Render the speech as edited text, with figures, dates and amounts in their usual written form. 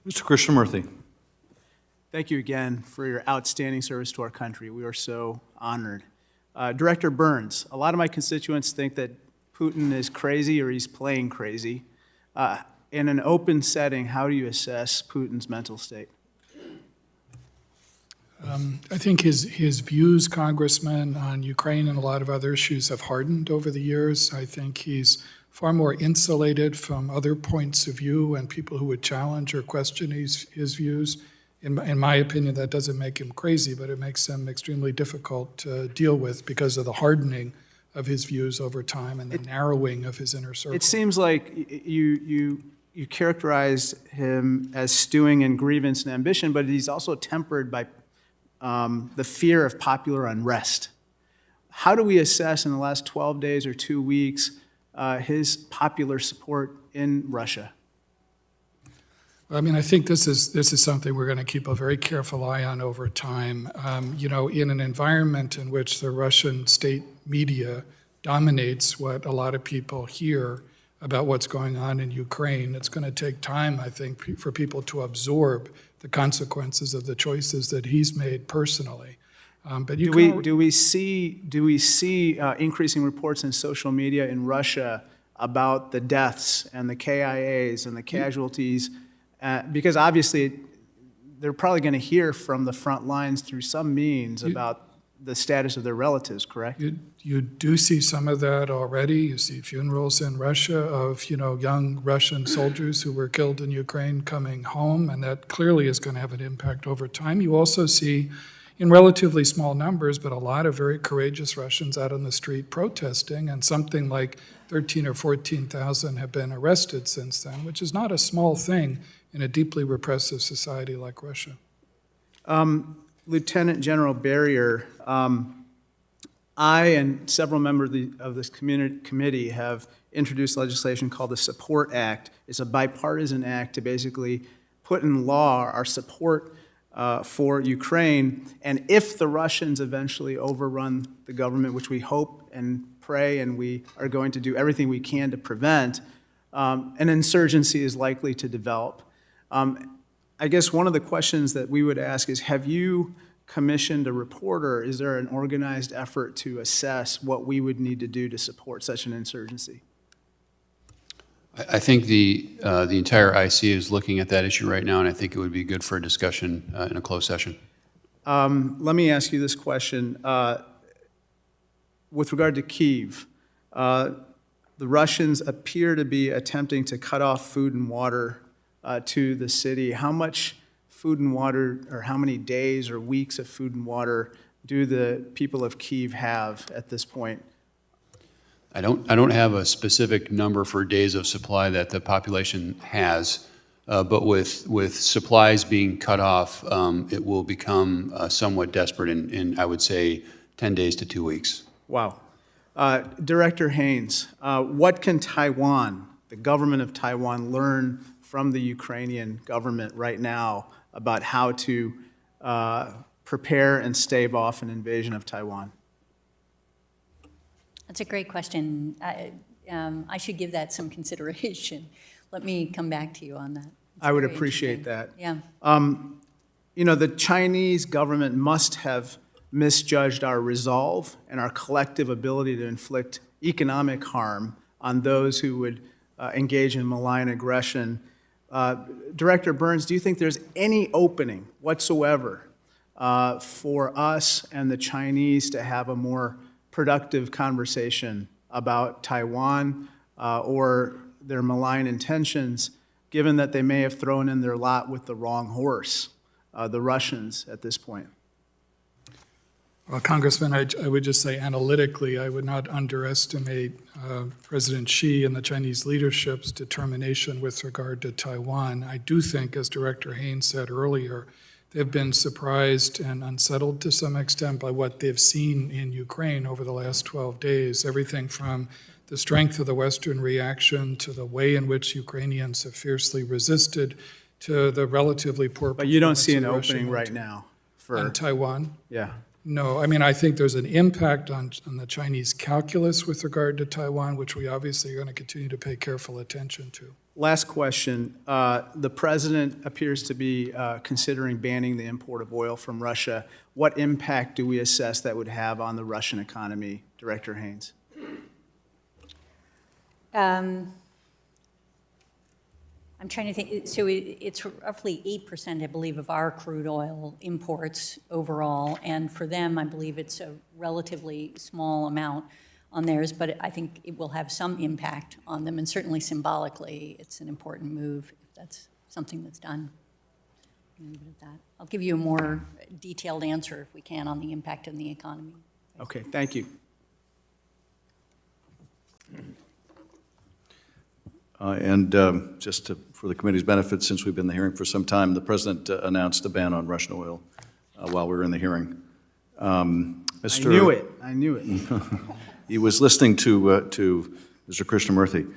Mr. Krishnamoorthi. Thank you again for your outstanding service to our country. We are so honored. Director Burns, a lot of my constituents think that Putin is crazy or he's playing crazy. In an open setting, how do you assess Putin's mental state? I think his views, Congressman, on Ukraine and a lot of other issues have hardened over the years. I think he's far more insulated from other points of view and people who would challenge or question his views. In my opinion, that doesn't make him crazy, but it makes him extremely difficult to deal with because of the hardening of his views over time and the narrowing of his inner circle. It seems like you characterize him as stewing in grievance and ambition, but he's also tempered by the fear of popular unrest. How do we assess in the last 12 days or 2 weeks his popular support in Russia? I mean, I think this is something we're going to keep a very careful eye on over time. In an environment in which the Russian state media dominates what a lot of people hear about what's going on in Ukraine, it's going to take time, I think, for people to absorb the consequences of the choices that he's made personally. But do we see increasing reports in social media in Russia about the deaths and the KIAs and the casualties? Because obviously they're probably going to hear from the front lines through some means about the status of their relatives, correct? You do see some of that already. You see funerals in Russia of young Russian soldiers who were killed in Ukraine coming home, and that clearly is going to have an impact over time. You also see, in relatively small numbers, but a lot of very courageous Russians out on the street protesting, and something like 13 or 14,000 have been arrested since then, which is not a small thing in a deeply repressive society like Russia. Lieutenant General Barrier, I and several members of this committee have introduced legislation called the Support Act. It's a bipartisan act to basically put in law our support for Ukraine, and if the Russians eventually overrun the government, which we hope and pray and we are going to do everything we can to prevent, an insurgency is likely to develop. I guess one of the questions that we would ask is, have you commissioned a report, or is there an organized effort to assess what we would need to do to support such an insurgency? I think the entire IC is looking at that issue right now, and I think it would be good for a discussion in a closed session. Let me ask you this question. With regard to Kyiv, the Russians appear to be attempting to cut off food and water to the city. How much food and water, or how many days or weeks of food and water do the people of Kyiv have at this point? I don't have a specific number for days of supply that the population has, but with supplies being cut off, it will become somewhat desperate in, I would say, 10 days to 2 weeks. Wow. Director Haynes, what can Taiwan, the government of Taiwan, learn from the Ukrainian government right now about how to prepare and stave off an invasion of Taiwan? That's a great question. I should give that some consideration. Let me come back to you on that. I would appreciate that. Yeah. The Chinese government must have misjudged our resolve and our collective ability to inflict economic harm on those who would engage in malign aggression. Director Burns, do you think there's any opening whatsoever for us and the Chinese to have a more productive conversation about Taiwan or their malign intentions, given that they may have thrown in their lot with the wrong horse, the Russians, at this point? Well, Congressman, I would just say analytically, I would not underestimate President Xi and the Chinese leadership's determination with regard to Taiwan. I do think, as Director Haynes said earlier, they've been surprised and unsettled to some extent by what they've seen in Ukraine over the last 12 days, everything from the strength of the Western reaction to the way in which Ukrainians have fiercely resisted to the relatively poor. But you don't see an opening right now on Taiwan? Yeah. No, I mean, I think there's an impact on the Chinese calculus with regard to Taiwan, which we obviously are going to continue to pay careful attention to. Last question. The president appears to be considering banning the import of oil from Russia. What impact do we assess that would have on the Russian economy, Director Haynes? I'm trying to think, so it's roughly 8%, I believe, of our crude oil imports overall, and for them, I believe it's a relatively small amount on theirs, but I think it will have some impact on them, and certainly symbolically, it's an important move if that's something that's done. I'll leave it at that. I'll give you a more detailed answer if we can on the impact on the economy. Okay, thank you. For the committee's benefit, since we've been in the hearing for some time, the president announced a ban on Russian oil while we were in the hearing. I knew it. I knew it. He was listening to Mr. Krishnamoorthi.